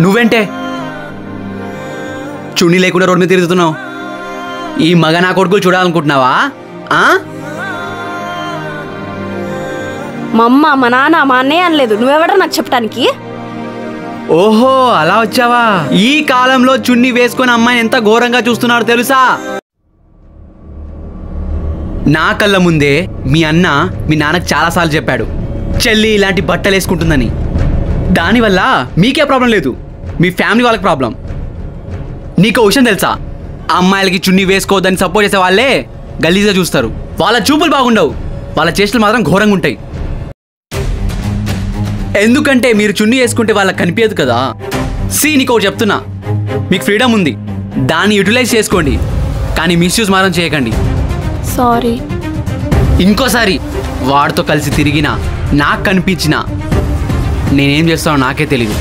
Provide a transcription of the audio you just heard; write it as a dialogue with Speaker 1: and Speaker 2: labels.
Speaker 1: నువ్వేంటే చున్నీ లేకుండా రోడ్డు మీద తిరుగుతున్నావు? ఈ మగ నా కొడుకులు చూడాలనుకుంటున్నావా?
Speaker 2: మా అమ్మ మా నాన్న మా అన్నయ్య అనలేదు, నువ్వెవడో నాకు చెప్పడానికి?
Speaker 1: ఓహో అలా వచ్చావా? ఈ కాలంలో చున్నీ వేసుకొని అమ్మాయిని ఎంత ఘోరంగా చూస్తున్నారో తెలుసా? నా కళ్ళ ముందే మీ అన్న మీ నాన్నకు చాలాసార్లు చెప్పాడు చెల్లి ఇలాంటి బట్టలు వేసుకుంటుందని. దానివల్ల మీకే ప్రాబ్లం లేదు, మీ ఫ్యామిలీ వాళ్ళకి ప్రాబ్లం. నీకు విషయం తెలుసా? అమ్మాయిలకి చున్నీ వేసుకోవద్దని సపోర్ట్ చేసే వాళ్ళే గలీజ్గా చూస్తారు. వాళ్ళ చూపులు బాగుండవు, వాళ్ళ చేష్టలు మాత్రం ఘోరంగా ఉంటాయి. ఎందుకంటే మీరు చున్నీ వేసుకుంటే వాళ్ళకి కనిపించదు కదా. నీకు ఒకటి చెప్తున్నా, మీకు ఫ్రీడమ్ ఉంది, దాన్ని యూటిలైజ్ చేసుకోండి, కానీ మిస్యూజ్ మాత్రం చేయకండి.
Speaker 2: సారీ.
Speaker 1: ఇంకోసారి వాడితో కలిసి తిరిగినా నాకు కనిపించినా నేనేం చేస్తానో నాకే తెలియదు.